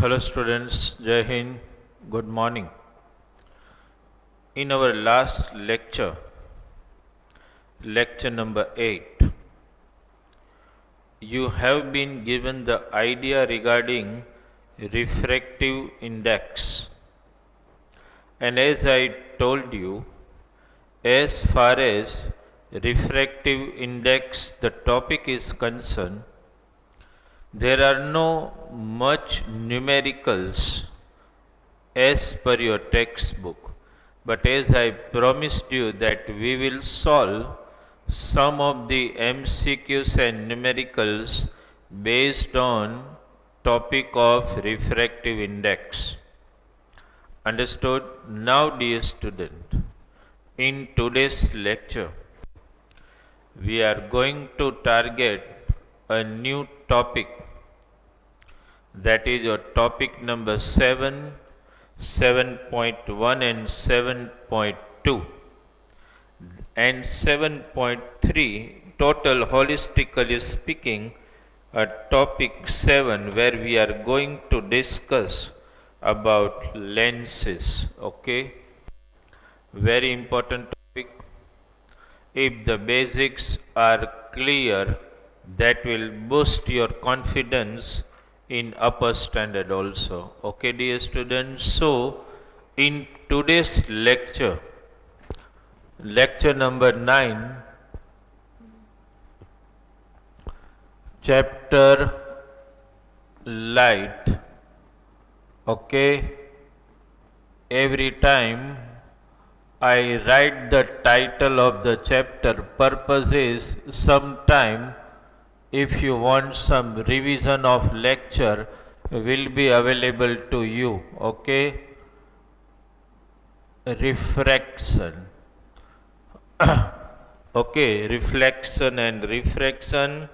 Hello students, Jai Hind, good morning. In our last lecture, lecture number 8, you have been given the idea regarding refractive index. And as I told you, as far as refractive index the topic is concerned, there are no much numericals as per your textbook. But as I promised you that we will solve some of the MCQs and numericals based on topic of refractive index. Understood? Now dear student, in today's lecture, we are going to target a new topic, that is your topic number 7, 7.1 and 7.2 and 7.3 total holistically speaking a topic 7 where we are going to discuss about lenses. Okay, very important topic. If the basics are clear, that will boost your confidence in upper standard also. Okay, dear students. So, in today's lecture, lecture number 9, chapter light. Okay, every time I write the title of the chapter, purpose is sometime if you want some revision of lecture will be available to you. Okay, refraction. Okay, reflection and refraction,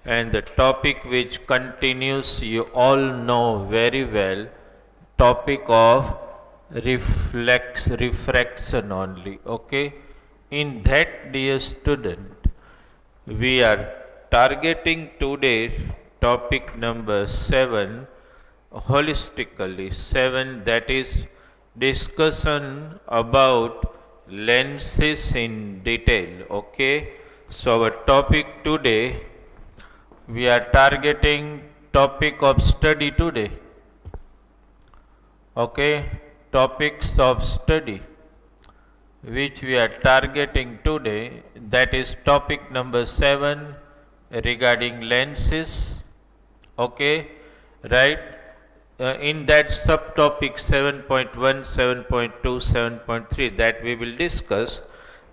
and the topic which continues you all know very well, topic of refraction only. Okay, in that dear student, we are targeting today topic number 7 holistically. 7, that is discussion about lenses in detail. Okay, so our topic today, we are targeting topic of study today. Okay, topics of study which we are targeting today, that is topic number 7 regarding lenses. Okay, right? In that subtopic 7.1, 7.2, 7.3 that we will discuss,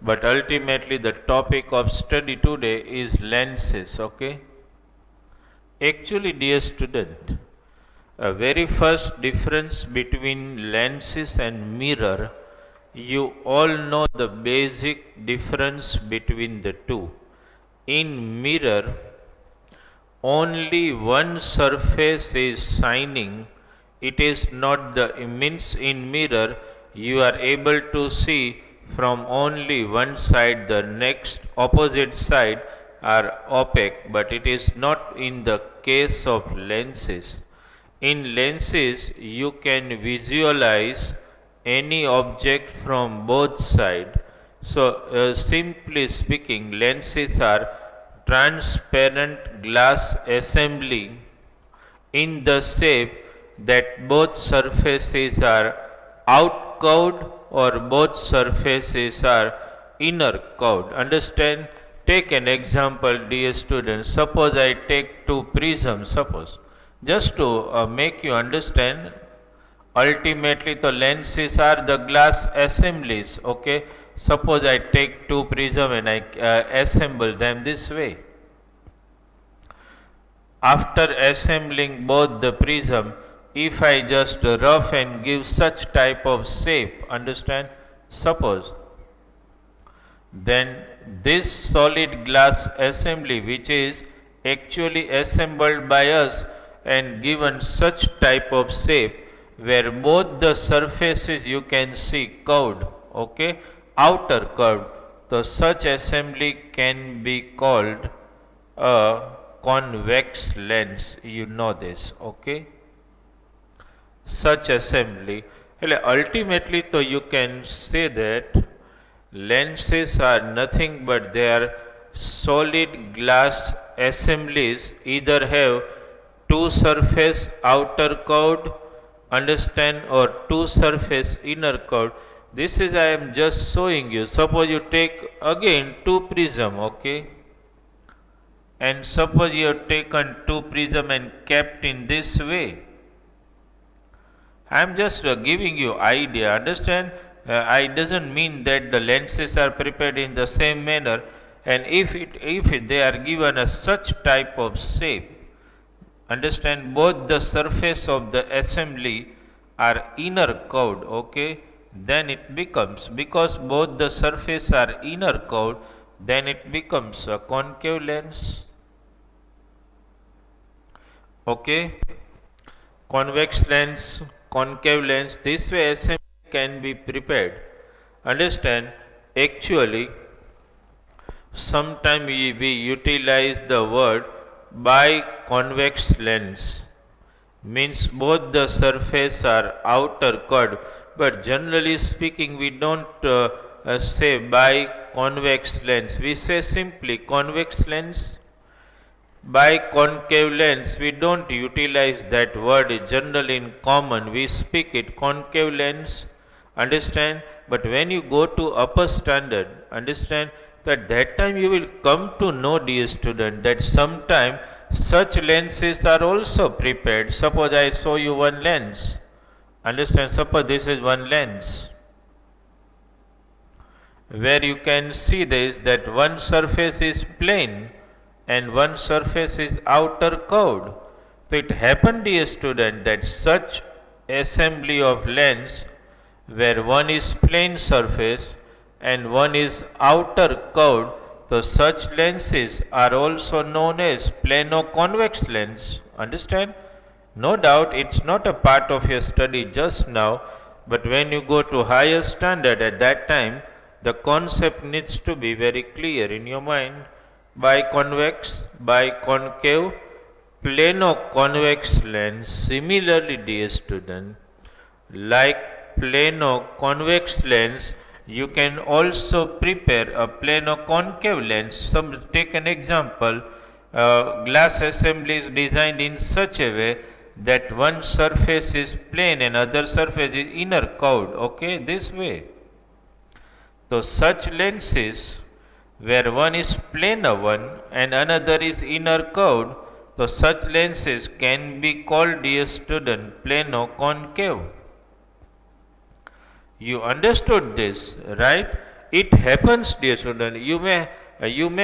but ultimately the topic of study today is lenses. Okay, actually dear student, a very first difference between lenses and mirror, you all know the basic difference between the two. In mirror, only one surface is shining. It is not the means in mirror you are able to see from only one side, the next opposite side are opaque, but it is not in the case of lenses. In lenses, you can visualize any object from both sides. So, simply speaking, lenses are transparent glass assembly in the shape that both surfaces are out curved or both surfaces are inner curved. Understand? Take an example, dear students. Suppose I take two prisms, suppose. Just to make you understand, ultimately the lenses are the glass assemblies. Okay, suppose I take two prism and I assemble them this way. After assembling both the prism, if I just rough and give such type of shape, understand, suppose, then this solid glass assembly which is actually assembled by us and given such type of shape where both the surfaces you can see curved, okay, outer curved, so such assembly can be called a convex lens. You know this, okay. such assembly. એટલે ultimately so you can say that lenses are nothing but they are solid glass assemblies, either have two surface outer curved, understand, or two surface inner curved. This is I am just showing you. Suppose you take again two prism, okay, and suppose you have taken two prism and kept in this way. I am just giving you idea, understand. I doesn't mean that the lenses are prepared in the same manner, and if they are given a such type of shape, understand, both the surface of the assembly are inner curved, okay, then it becomes, because both the surface are inner curved, then it becomes a concave lens, okay. Convex lens, concave lens, this way assembly can be prepared, understand. Actually sometimes we utilize the word biconvex lens, means both the surface are outer curved, but generally speaking we don't say biconvex lens, we say simply convex lens. Biconcave lens, we don't utilize that word generally in common, we speak it concave lens, understand. But when you go to upper standard, understand, that time you will come to know, dear student, that sometime such lenses are also prepared. Suppose I show you one lens, understand, suppose this is one lens, where you can see this, that one surface is plane and one surface is outer curved. So it happened, dear student, that such assembly of lens where one is plane surface and one is outer curved, so such lenses are also known as plano-convex lens. Understand? No doubt it's not a part of your study just now, but when you go to higher standard at that time, the concept needs to be very clear in your mind. Biconvex, biconcave, plano-convex lens. Similarly, dear student, like plano-convex lens, you can also prepare a plano-concave lens. Take an example, glass assembly is designed in such a way that one surface is plane and other surface is inner curved, okay, this way. So such lenses where one is planar one and another is inner curved, so such lenses can be called, dear student, plano-concave. You understood this, right? It happens, dear student. You may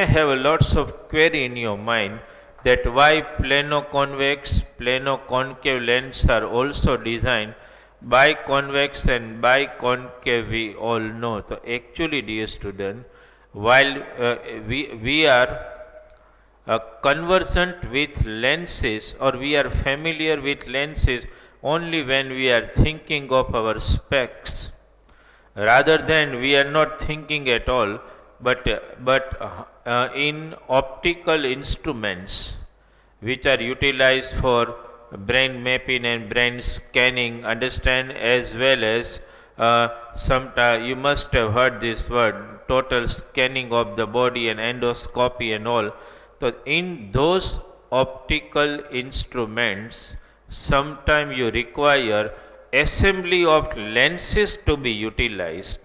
have lots of query in your mind that why plano-convex, plano-concave lenses are also designed biconvex and biconcave. We all know. So actually, dear student, while we are conversant with lenses, or we are familiar with lenses only when we are thinking of our specs, rather than we are not thinking at all, but in optical instruments which are utilized for brain mapping and brain scanning, understand, as well as you must have heard this word, total scanning of the body and endoscopy and all. So in those optical instruments, sometime you require assembly of lenses to be utilized.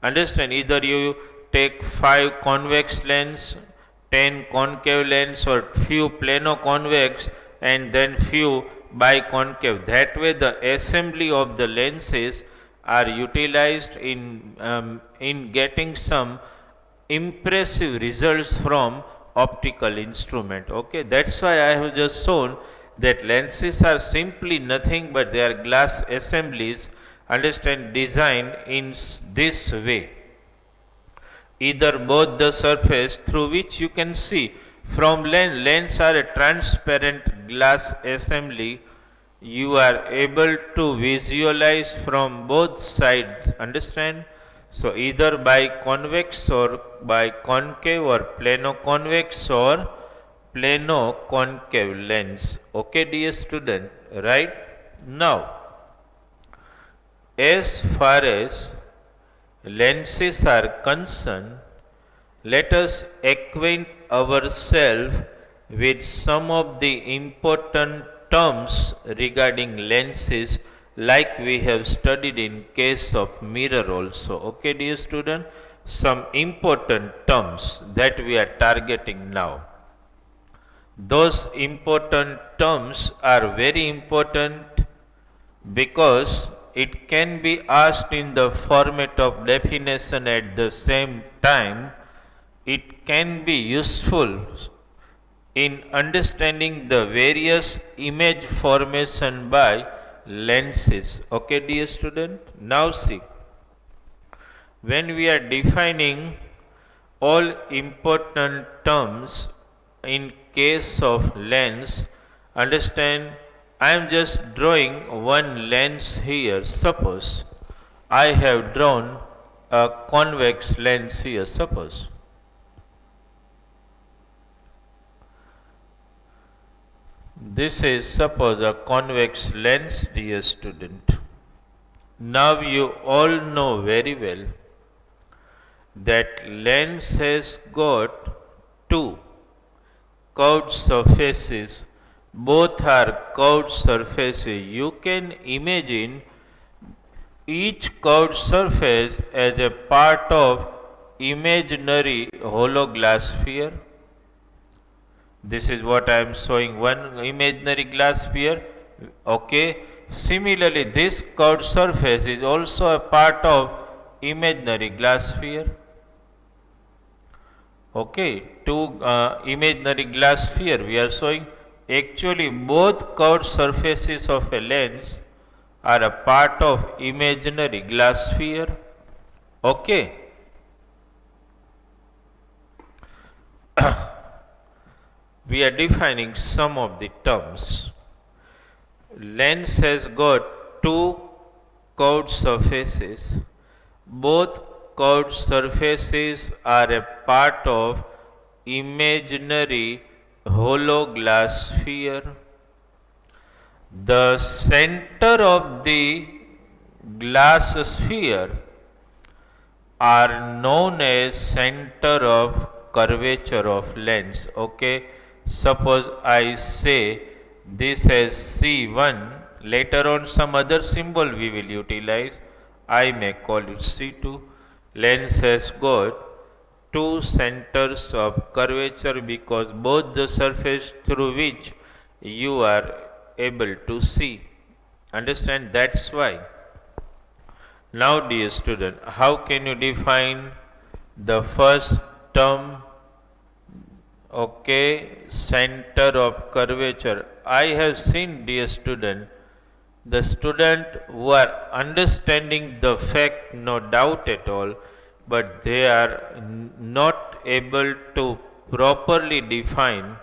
Understand, either you take 5 convex lens, 10 concave lens, or few plano-convex and then few biconcave. That way the assembly of the lenses are utilized in getting some impressive results from optical instrument. Okay, that's why I have just shown that lenses are simply nothing but they are glass assemblies, understand, designed in this way. Either both the surface through which you can see from lens are a transparent glass assembly, you are able to visualize from both sides, understand. So either by convex or by concave or plano-convex or plano-concave lens. Okay, dear student, right? Now, as far as lenses are concerned, let us acquaint ourselves with some of the important terms regarding lenses like we have studied in case of mirror also. Okay, dear student, some important terms that we are targeting now. Those important terms are very important because it can be asked in the format of definition at the same time. It can be useful in understanding the various image formation by lenses. Okay, dear student, now see, when we are defining all important terms in case of lens, understand, I am just drawing one lens here. Suppose I have drawn a convex lens here. Suppose this is suppose a convex lens, dear student. Now you all know very well that lens has got two curved surfaces. Both are curved surfaces. You can imagine each curved surface as a part of imaginary hollow glass sphere. This is what I am showing, one imaginary glass sphere. Okay. Similarly, this curved surface is also a part of imaginary glass sphere. Okay, two imaginary glass sphere we are showing. Actually, both curved surfaces of a lens are a part of imaginary glass sphere. Okay. We are defining some of the terms. Lens has got two curved surfaces. Both curved surfaces are a part of imaginary hollow glass sphere. The center of the glass sphere are known as center of curvature of lens. Okay, suppose I say this as C1, later on some other symbol we will utilize. I may call it C2. Lens has got two centers of curvature because both the surface through which you are able to see. Understand? That's why. Now, dear student, how can you define the first term? Okay, center of curvature. I have seen, dear student, the student who are understanding the fact, no doubt at all, but they are not able to properly define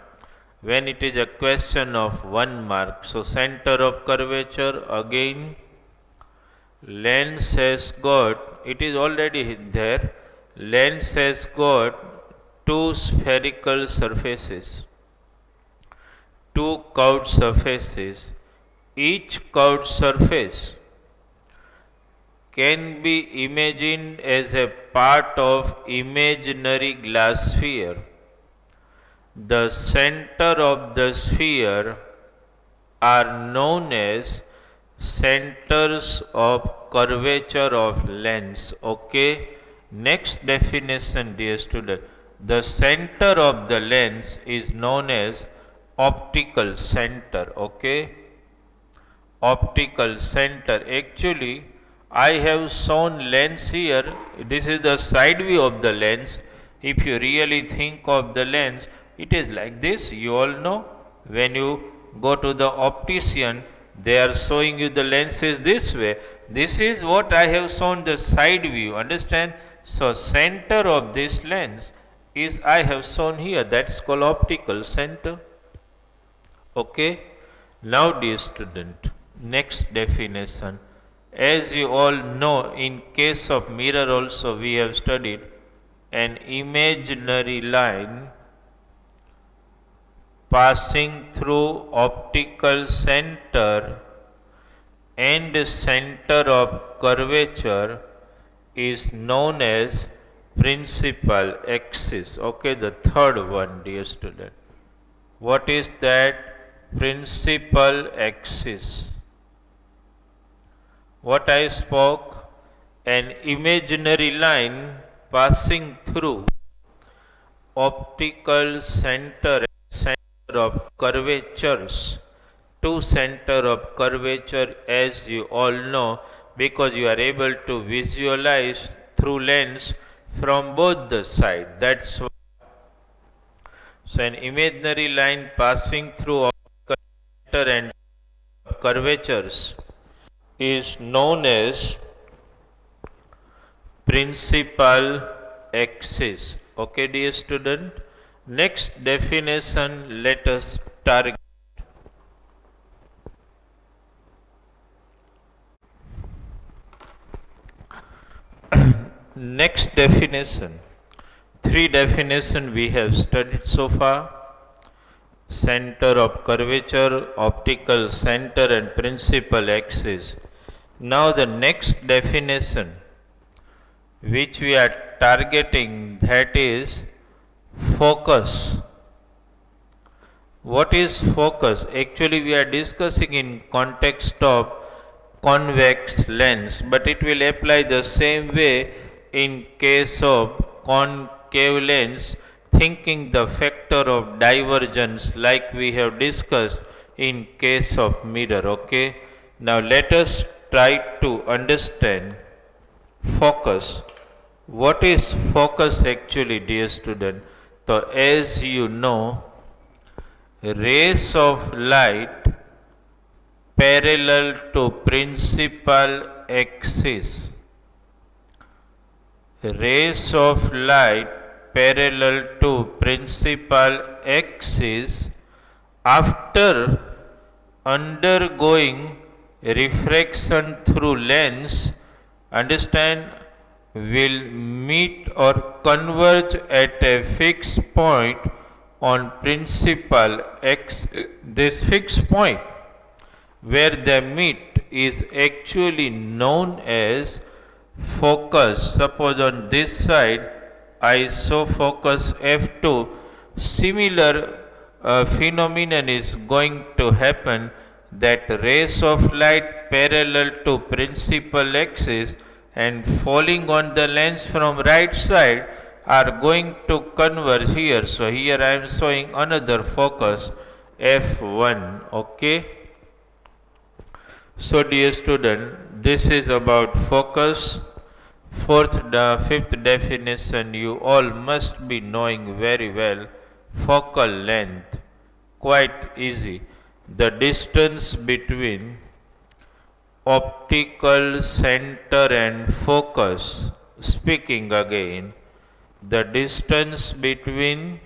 when it is a question of 1 mark. So, center of curvature again, lens has got, it is already there, lens has got two spherical surfaces, two curved surfaces. Each curved surface can be imagined as a part of imaginary glass sphere. The center of the sphere are known as centers of curvature of lens. Okay. Next definition, dear student. The center of the lens is known as optical center. Okay. Optical center. Actually, I have shown lens here. This is the side view of the lens. If you really think of the lens, it is like this. You all know, when you go to the optician, they are showing you the lenses this way. This is what I have shown, the side view. Understand? So, center of this lens is I have shown here. That's called optical center. Okay. Now, dear student, next definition. As you all know, in case of mirror also we have studied an imaginary line passing through optical center and center of curvature is known as principal axis. Okay, the third one, dear student. What is that? Principal axis. What I spoke, an imaginary line passing through optical center of curvatures. Two center of curvature, as you all know, because you are able to visualize through lens from both the side. That's why. So an imaginary line passing through optical center and curvatures is known as principal axis. Okay, dear student. Next definition, let us target. Next definition. Three definitions we have studied so far: center of curvature, optical center, and principal axis. Now the next definition which we are targeting, that is focus. What is focus? Actually we are discussing in context of convex lens, but it will apply the same way in case of concave lens, thinking the factor of divergence like we have discussed in case of mirror. Okay, now let us try to understand focus. What is focus actually, dear student? So as you know, rays of light parallel to principal axis, rays of light parallel to principal axis after undergoing refraction through lens, understand, will meet or converge at a fixed point on principal axis. This fixed point where they meet is actually known as focus. Suppose on this side I show focus f2, similar phenomenon is going to happen, that rays of light parallel to principal axis and falling on the lens from right side are going to converge here. So here I am showing another focus f1. Okay, so dear student, this is about focus. Fifth definition you all must be knowing very well: focal length. Quite easy. The distance between optical center and focus. Speaking again, the distance between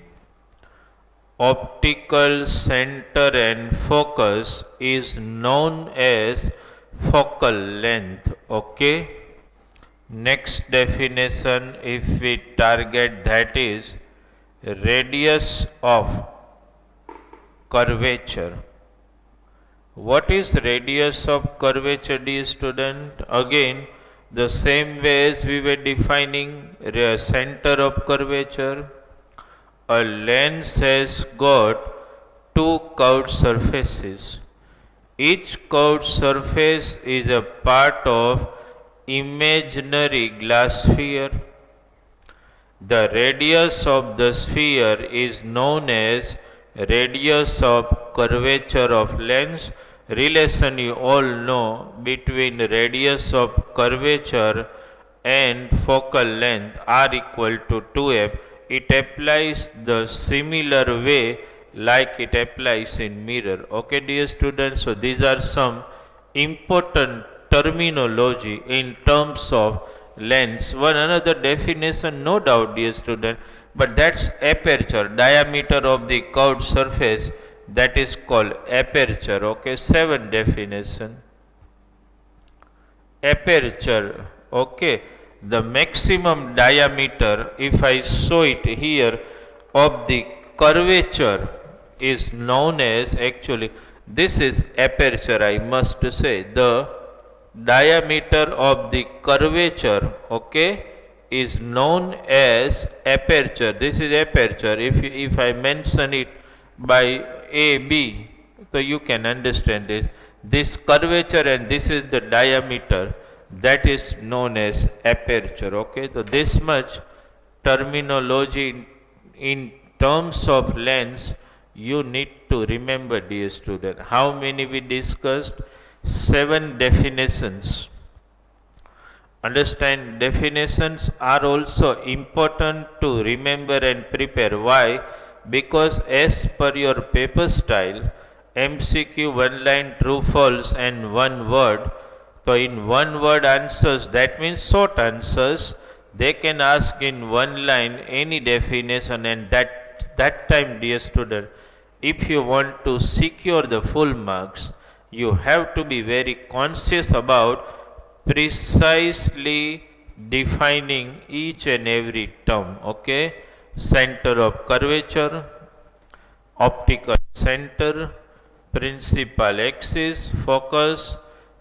optical center and focus is known as focal length. Okay, next definition, if we target, that is radius of curvature. What is radius of curvature, dear student? Again, the same way as we were defining center of curvature. A lens has got two curved surfaces. Each curved surface is a part of imaginary glass sphere. The radius of the sphere is known as radius of curvature of lens. Relation you all know between radius of curvature and focal length r equal to 2f. It applies the similar way like it applies in mirror. Okay, dear students, so these are some important terminology in terms of lens. One another definition, no doubt, dear student, but that's aperture, diameter of the curved surface, that is called aperture. Okay, 7 definition. Aperture, okay, the maximum diameter, if I show it here, of the curvature is known as, actually this is aperture, I must say, the diameter of the curvature, okay, is known as aperture. This is aperture. If I mention it by AB, so you can understand this. This curvature and this is the diameter, that is known as aperture. Okay, so this much terminology in terms of lens you need to remember, dear student. How many we discussed? 7 definitions. Understand, definitions are also important to remember and prepare. Why? Because as per your paper style, MCQ one line true false and one word. So in one word answers, that means short answers, they can ask in one line any definition, and that time, dear student, if you want to secure the full marks, you have to be very conscious about precisely defining each and every term. Okay, center of curvature, optical center, principal axis, focus,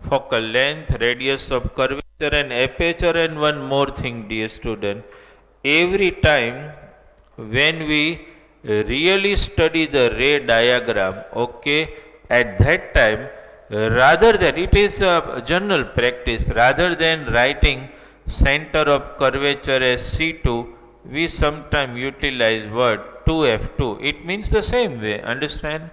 focal length, radius of curvature and aperture, and one more thing, dear student. Every time when we really study the ray diagram, okay, at that time, rather than, it is a general practice, rather than writing center of curvature as C2, we sometimes utilize word 2F2. It means the same way, understand?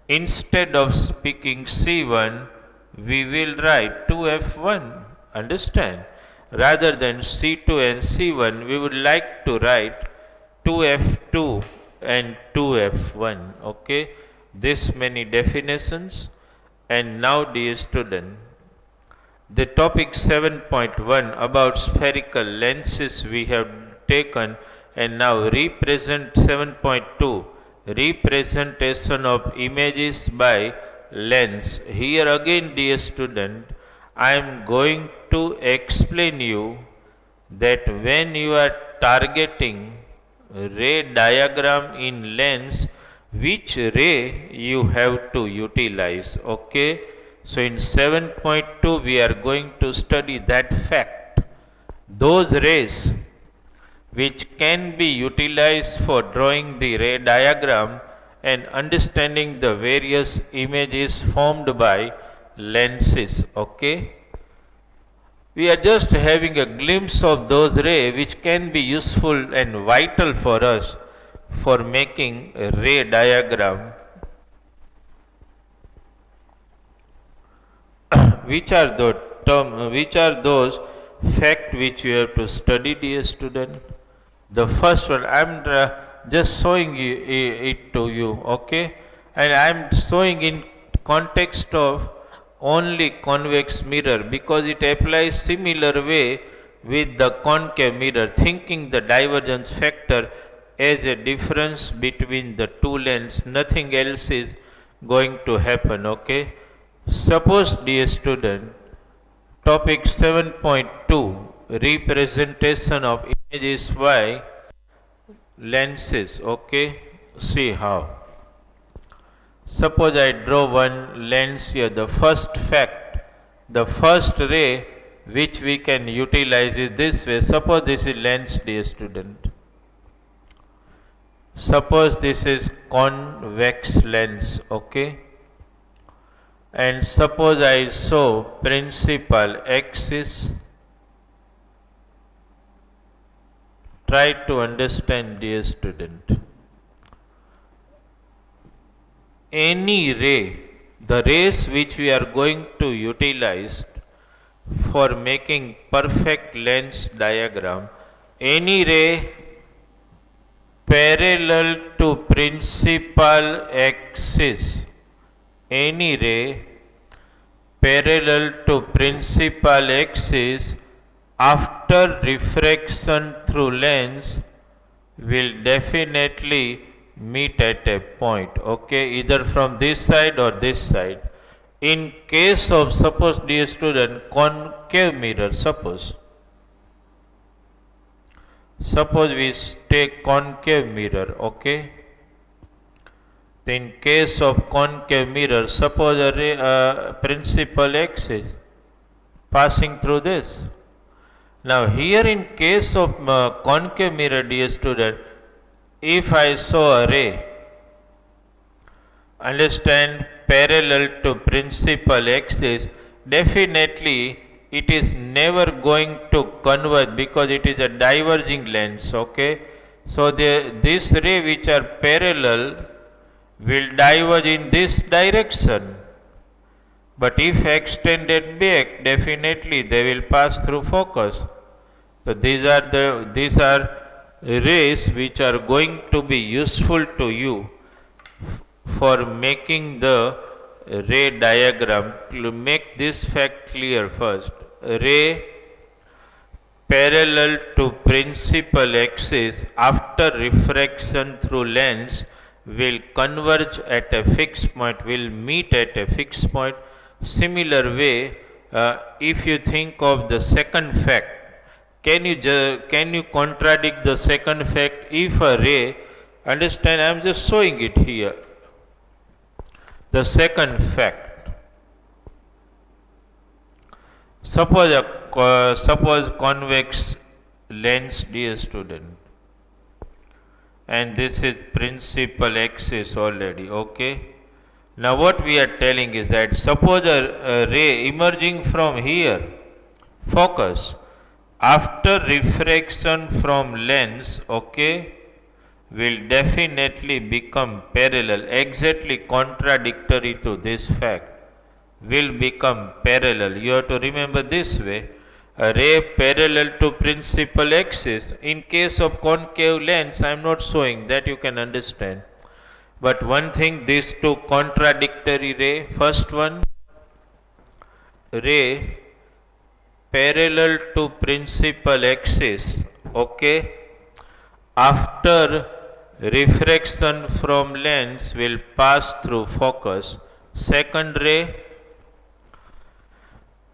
Instead of speaking C1, we will write 2F1, understand? Rather than C2 and C1, we would like to write 2F2 and 2F1. Okay, this many definitions. And now, dear student, the topic 7.1 about spherical lenses we have taken, and now represent 7.2 representation of images by lens. Here again, dear student, I am going to explain you that when you are targeting ray diagram in lens, which ray you have to utilize. Okay, so in 7.2 we are going to study that fact, those rays which can be utilized for drawing the ray diagram and understanding the various images formed by lenses. Okay, we are just having a glimpse of those rays which can be useful and vital for us for making a ray diagram. Which are those facts which you have to study, dear student? The first one, I am just showing it to you, okay? And I am showing in context of only convex mirror, because it applies similar way with the concave mirror, thinking the divergence factor as a difference between the two lenses, nothing else is going to happen. Okay, suppose, dear student, topic 7.2 representation of images by lenses. Okay, see how. Suppose I draw one lens here. The first fact, the first ray which we can utilize is this way. Suppose this is lens, dear student. Suppose this is convex lens. Okay, and suppose I show principal axis. Try to understand, dear student. Any ray, the rays which we are going to utilize for making perfect lens diagram, any ray parallel to principal axis, any ray parallel to principal axis after refraction through lens will definitely meet at a point. Okay, either from this side or this side. In case of, suppose, dear student, concave mirror, suppose we take concave mirror. Okay, in case of concave mirror, suppose a principal passing through this. Now here in case of concave mirror, dear student, if I saw a ray, understand, parallel to principal axis, definitely it is never going to converge because it is a diverging lens, okay. So this ray which are parallel will diverge in this direction. But if extended back, definitely they will pass through focus. So these are rays which are going to be useful to you for making the ray diagram. To make this fact clear first, ray parallel to principal axis after refraction through lens will converge at a fixed point, will meet at a fixed point. Similar way, if you think of the second fact, can you contradict the second fact? If a ray, understand, I am just showing it here. The second fact. Suppose convex lens, dear student, and this is principal axis already, okay. Now what we are telling is that suppose a ray emerging from here, focus, after refraction from lens, okay, will definitely become parallel, exactly contradictory to this fact, will become parallel. You have to remember this way, a ray parallel to principal axis. In case of concave lens, I am not showing that, you can understand. But one thing, these two contradictory ray, first one, ray parallel to principal axis, okay, after refraction from lens will pass through focus. Second ray,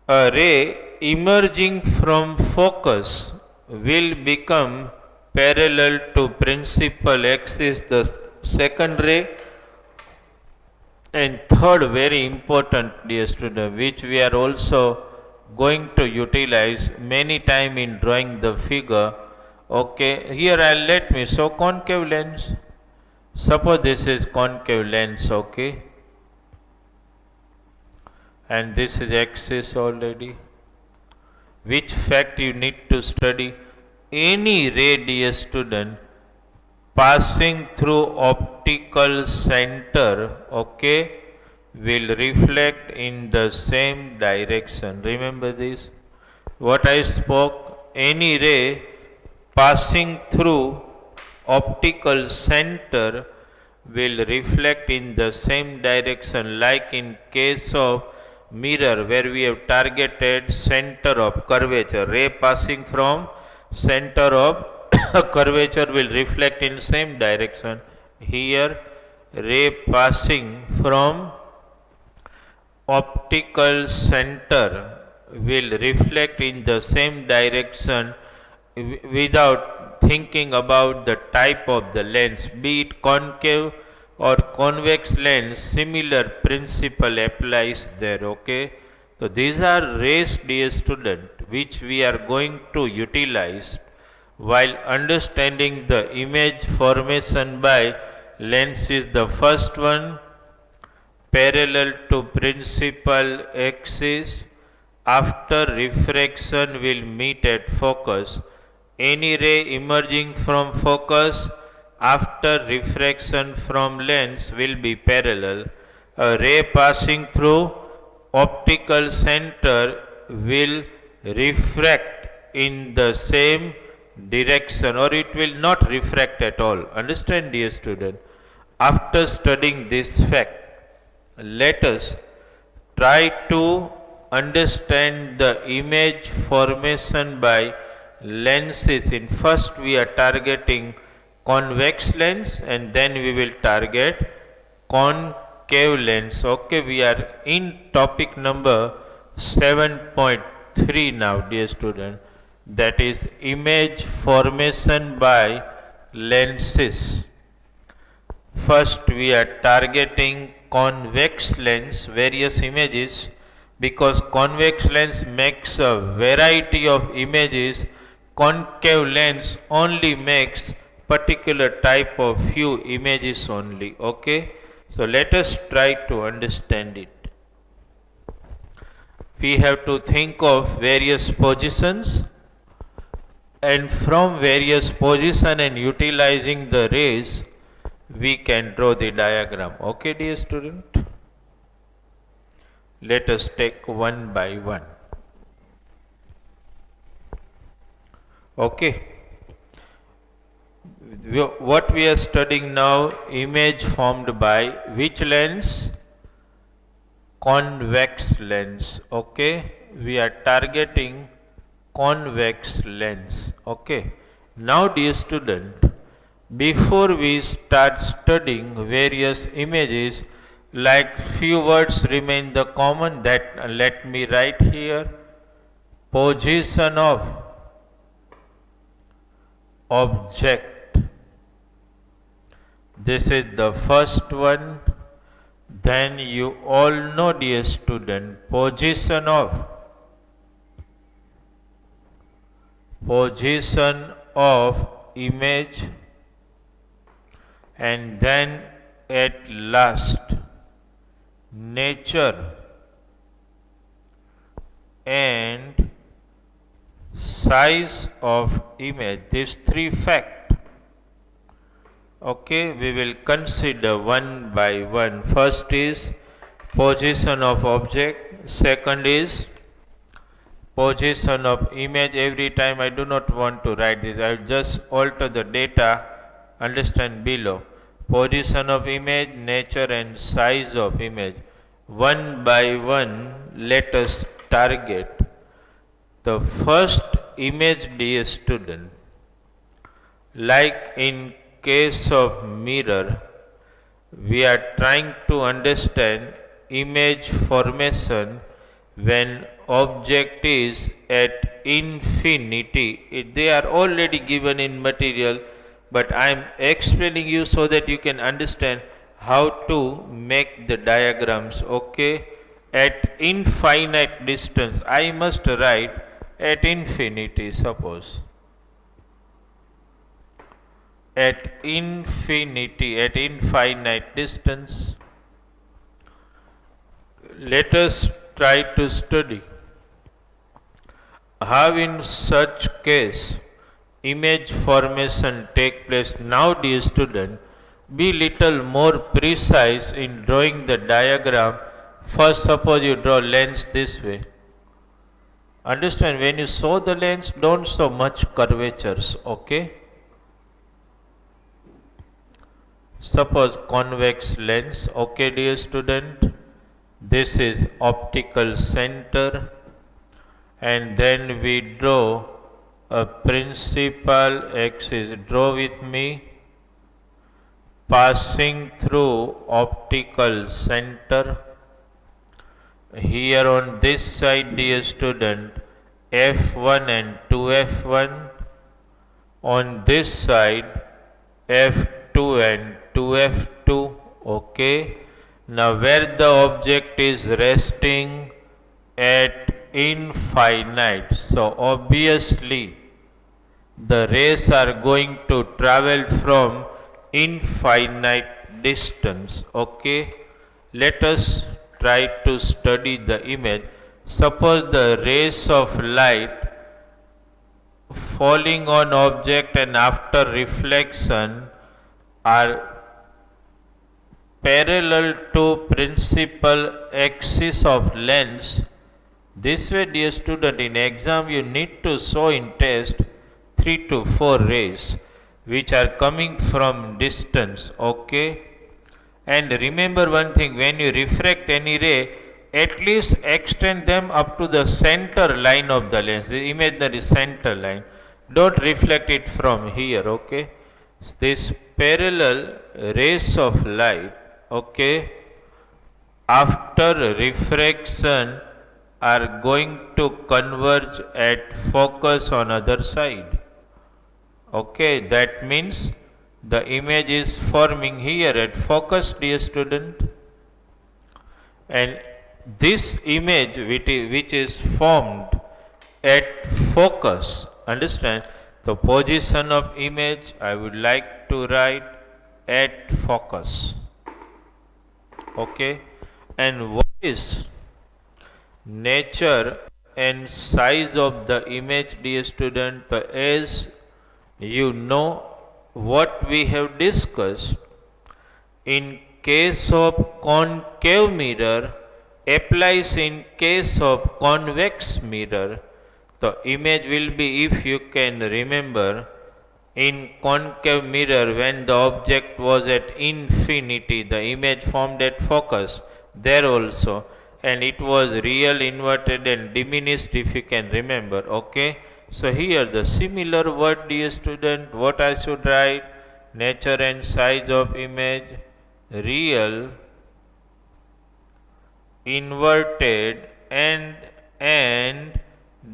a ray emerging from focus will become parallel to principal axis, the second ray. And third, very important, dear student, which we are also going to utilize many time in drawing the figure, okay. Here let me show concave lens. Suppose this is concave lens, okay, and this is axis already. Which fact you need to study? Any ray, dear student, passing through optical center, okay, will reflect in the same direction. Remember this, what I spoke, any ray passing through optical center will reflect in the same direction, like in case of mirror where we have targeted center of curvature, ray passing from center of curvature will reflect in same direction. Here ray passing from optical center will reflect in the same direction without thinking about the type of the lens, be it concave or convex lens, similar principle applies there, okay. So these are rays, dear student, which we are going to utilize while understanding the image formation by lens. Is the first one, parallel to principal axis, after refraction will meet at focus. Any ray emerging from focus after refraction from lens will be parallel. A ray passing through optical center will refract in the same direction, or it will not refract at all. Understand, dear student? After studying this fact, let us try to understand the image formation by lenses. In first we are targeting convex lens and then we will target concave lens. Okay, we are in topic number 7.3 now, dear student, that is image formation by lenses. First we are targeting convex lens, various images because convex lens makes a variety of images, concave lens only makes particular type of few images only. Okay, so let us try to understand it. We have to think of various positions, and from various position and utilizing the rays we can draw the diagram. Okay, dear student, let us take one by one. Okay, what we are studying now, image formed by which lens? Convex lens. Okay, we are targeting convex lens. Okay, now dear student, before we start studying various images, like few words remain the common, that let me write here. Position of object, this is the first one. Then you all know, dear student, position of image, and then at last nature and size of image. These three facts. Okay, we will consider one by one. First is position of object. Second is position of image. Every time I do not want to write this, I will just alter the data, understand below. Position of image, nature and size of image. One by one, let us target the first image, dear student. Like in case of mirror, we are trying to understand image formation when object is at infinity. They are already given in material, but I am explaining you so that you can understand how to make the diagrams. Okay, at infinite distance, I must write at infinity, suppose. At infinity, at infinite distance. Let us try to study how in such case image formation take place. Now, dear student, be little more precise in drawing the diagram. First, suppose you draw lens this way. Understand, when you show the lens, don't show much curvatures. Okay, suppose convex lens. Okay, dear student, this is optical center, and then we draw a principal axis. Draw with me. Passing through optical center. Here on this side, dear student, F1 and 2F1. On this side, F2 and 2F2. Okay. Now where the object is resting? At infinite. So obviously the rays are going to travel from infinite distance. Okay. Let us try to study the image. Suppose the rays of light falling on object and after reflection are parallel to principal axis of lens. This way, dear student, in exam you need to show in test 3 to 4 rays which are coming from distance. Okay. And remember one thing, when you refract any ray, at least extend them up to the center line of the lens, the imaginary center line. Don't reflect it from here. Okay. This parallel rays of light, okay, after refraction are going to converge at focus on other side. Okay, that means the image is forming here at focus, dear student. And this image which is formed at focus, understand, the position of image I would like to write at focus. Okay, and what is nature and size of the image, dear student? As you know, what we have discussed, in case of concave mirror applies in case of convex mirror. The image will be, if you can remember, in concave mirror when the object was at infinity, the image formed at focus there also, and it was real, inverted and diminished, if you can remember. Okay, so here the similar word, dear student, what I should write? Nature and size of image, real, inverted and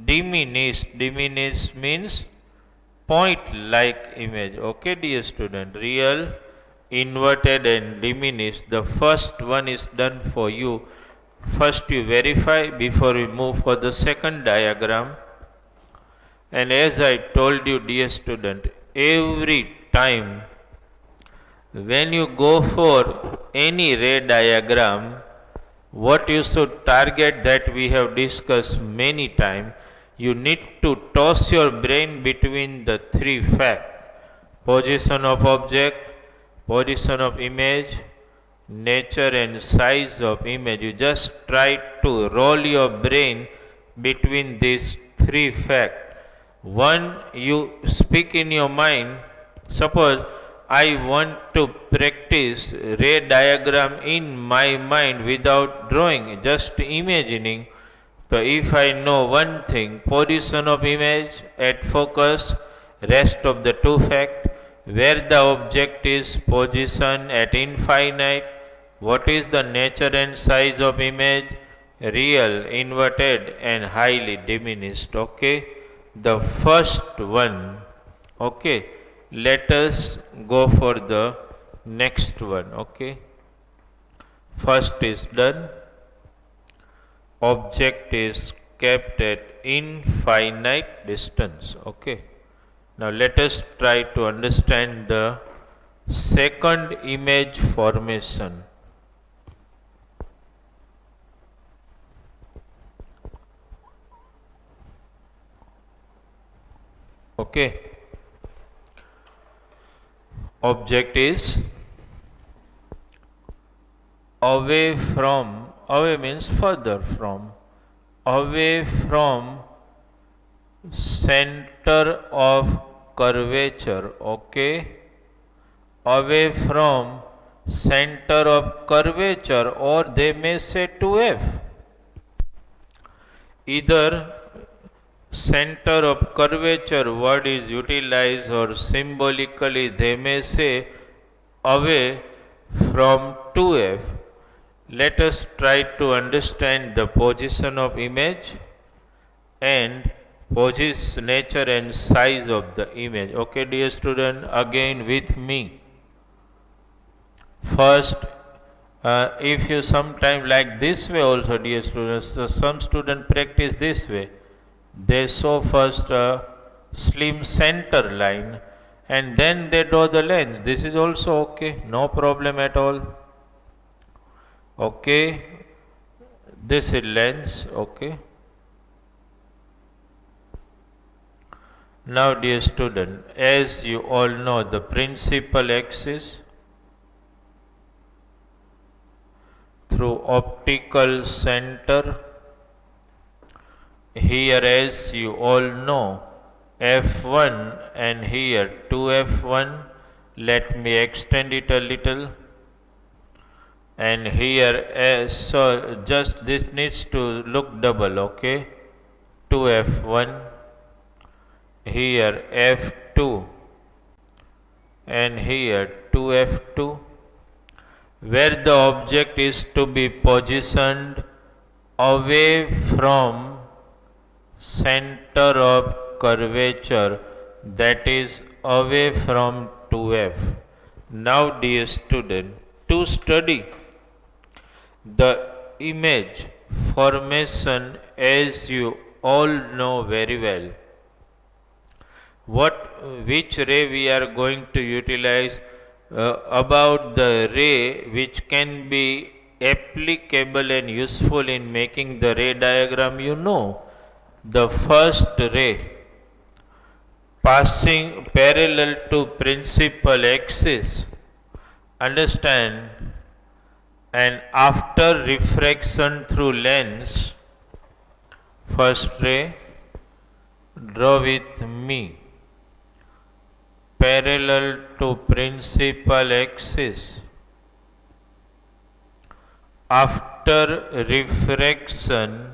diminished. Diminished means point like image. Okay, dear student, real, inverted and diminished. The first one is done for you. First you verify before we move for the second diagram. And as I told you, dear student, every time when you go for any ray diagram, what you should target, that we have discussed many times, you need to toss your brain between the three facts: position of object, position of image, nature and size of image. You just try to roll your brain between these three facts. One, you speak in your mind, suppose I want to practice ray diagram in my mind without drawing, just imagining. So if I know one thing, position of image at focus, rest of the two fact, where the object is position at infinite, what is the nature and size of image, real, inverted and highly diminished. Okay, the first one. Okay, let us go for the next one. Okay, first is done. Object is kept at infinite distance. Okay, now let us try to understand the second image formation. Okay, object is away from, away means further from, away from center of curvature. Okay, away from center of curvature, or they may say 2f. Either center of curvature word is utilized, or symbolically they may say away from 2f. Let us try to understand the position of image and position, nature and size of the image. Okay, dear student, again with me. First, if you sometime like this way also, dear students, some student practice this way. They show first a slim center line and then they draw the lens. This is also okay, no problem at all. Okay, this is lens. Okay. Now, dear student, as you all know, the principal axis through optical center, here as you all know f1 and here 2f1. Let me extend it a little, and here as, so just this needs to look double. Okay, 2f1, here f2 and here 2f2, where the object is to be positioned away from center of curvature, that is away from 2f. Now, dear student, to study the image formation, as you all know very well. Which ray we are going to utilize? About the ray which can be applicable and useful in making the ray diagram, you know. The first ray passing parallel to principal axis, understand, and after refraction through lens, first ray, draw with me, parallel to principal axis, after refraction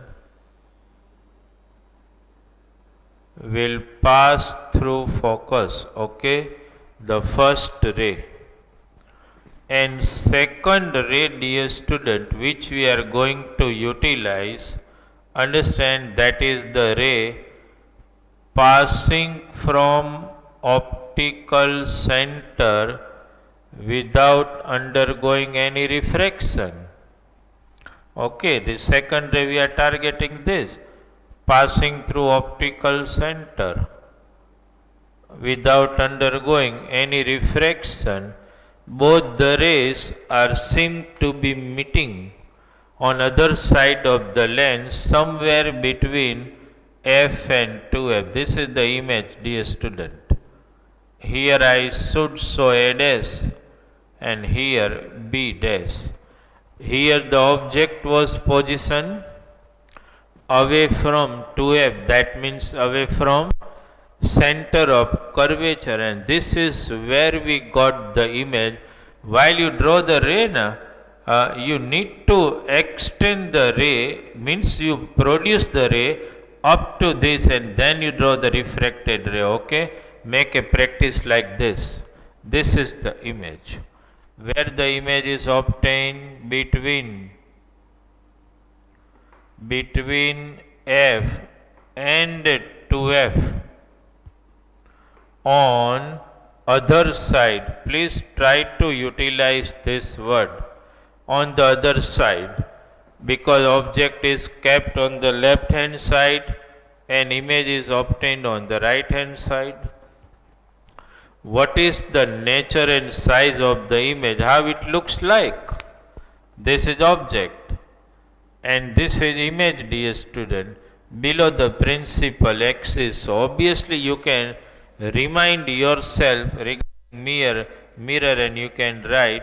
will pass through focus, okay, the first ray. And second ray, dear student, which we are going to utilize, understand, that is the ray passing from optical center without undergoing any refraction. Okay, the second ray we are targeting this, passing through optical center without undergoing any refraction. Both the rays are seem to be meeting on other side of the lens somewhere between f and 2f. This is the image, dear student. Here I should show a dash and here b dash. Here the object was positioned away from 2f, that means away from center of curvature, and this is where we got the image. While you draw the ray, you need to extend the ray, means you produce the ray up to this and then you draw the refracted ray, okay. Make a practice like this. This is the image, where the image is obtained between f and 2f. On other side, please try to utilize this word, on the other side, because object is kept on the left hand side and image is obtained on the right hand side. What is the nature and size of the image? How it looks like? This is object and this is image, dear student, below the principal axis. So obviously you can remind yourself regarding mirror and you can write,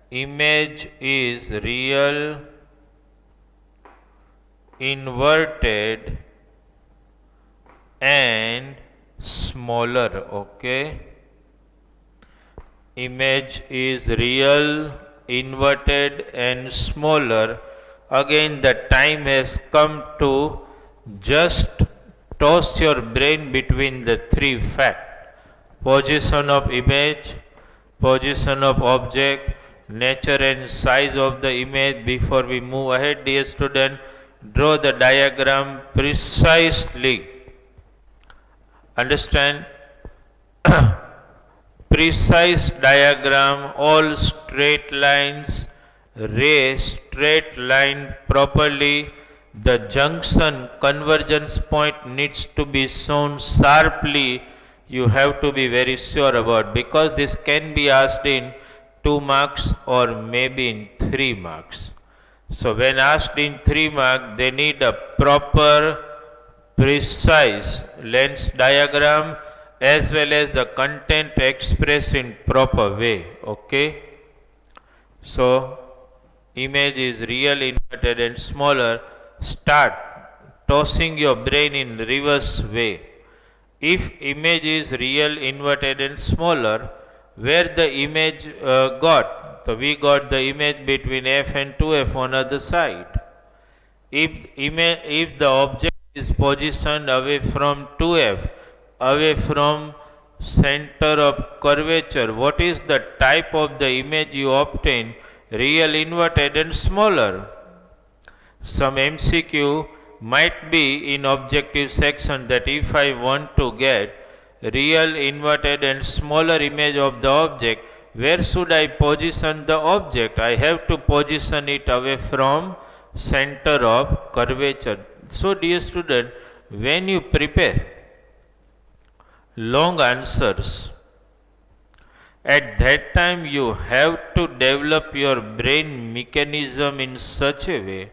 image is real, inverted and smaller, okay. Image is real, inverted and smaller. Again the time has come to just toss your brain between the three facts: position of image, position of object, nature and size of the image. Before we move ahead, dear student, draw the diagram precisely. Understand? Precise diagram, all straight lines, ray straight line properly. The junction convergence point needs to be shown sharply. You have to be very sure about, because this can be asked in 2 marks or maybe in 3 marks. So when asked in 3 marks, they need a proper precise lens diagram as well as the content expressed in proper way, okay. So image is real, inverted and smaller. Start tossing your brain in reverse way. If image is real, inverted and smaller, where the image got? So we got the image between f and 2f on other side. If the object is positioned away from 2f, away from center of curvature, what is the type of the image you obtain? Real, inverted and smaller. Some MCQ might be in objective section, that if I want to get real, inverted and smaller image of the object, where should I position the object? I have to position it away from center of curvature. So dear student, when you prepare long answers, at that time you have to develop your brain mechanism in such a way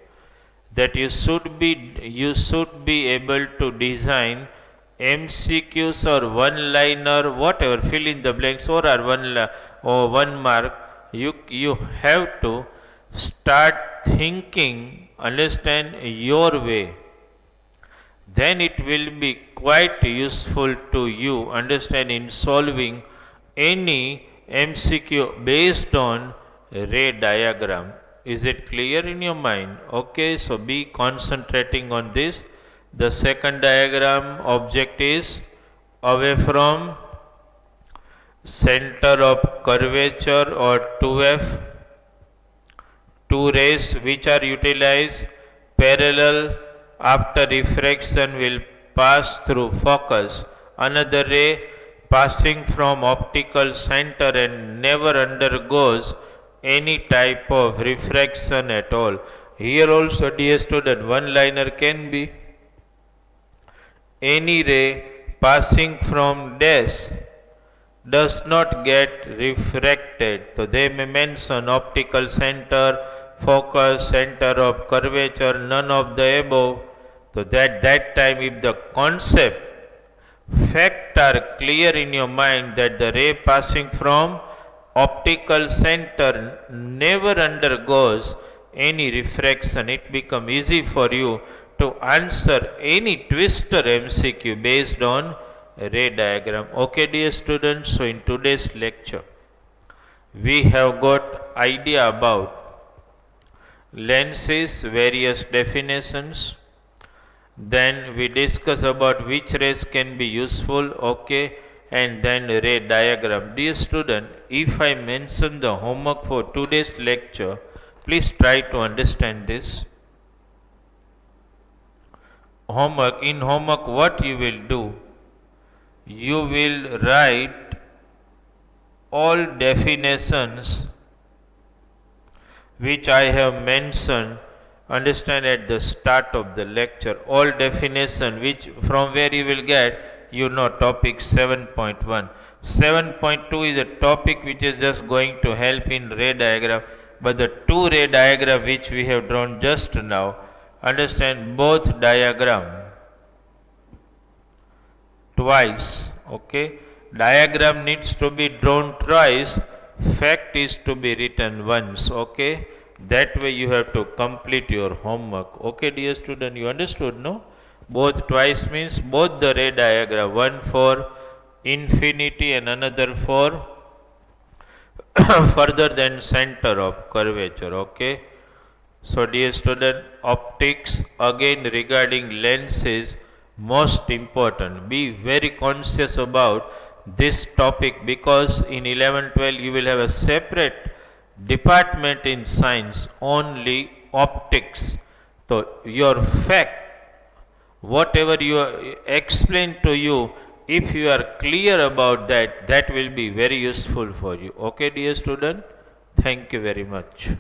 that you should be able to design MCQs or one liner, whatever, fill in the blanks, or one mark. You have to start thinking, understand your way. Then it will be quite useful to you, understand, in solving any MCQ based on ray diagram. Is it clear in your mind? Okay, so be concentrating on this. The second diagram object is away from center of curvature or 2F. Two rays which are utilized parallel after refraction will pass through focus. Another ray passing from optical center and never undergoes any type of refraction at all. Here also, dear student, one liner can be any ray passing from dash does not get refracted. So they may mention optical center, focus, center of curvature, none of the above. So that time, if the concept fact are clear in your mind that the ray passing from optical center never undergoes any refraction, it becomes easy for you to answer any twister MCQ based on ray diagram. Okay, dear students, so in today's lecture we have got idea about lenses, various definitions. Then we discuss about which rays can be useful, okay, and then ray diagram. Dear student, if I mention the homework for today's lecture, please try to understand this. In homework, what you will do? You will write all definitions which I have mentioned, understand, at the start of the lecture. All definition which from where you will get, topic 7.1. 7.2 is a topic which is just going to help in ray diagram, but the two ray diagram which we have drawn just now, understand, both diagram twice, okay. Diagram needs to be drawn twice, fact is to be written once, okay. That way you have to complete your homework. Okay, dear student, you understood, no? Both twice means both the ray diagram, one for infinity and another for further than center of curvature, okay. So dear student, optics again regarding lenses, most important. Be very conscious about this topic, because in 11-12 you will have a separate department in science, only optics. So your fact, whatever you explain to you, if you are clear about that, that will be very useful for you. Okay, dear student, thank you very much.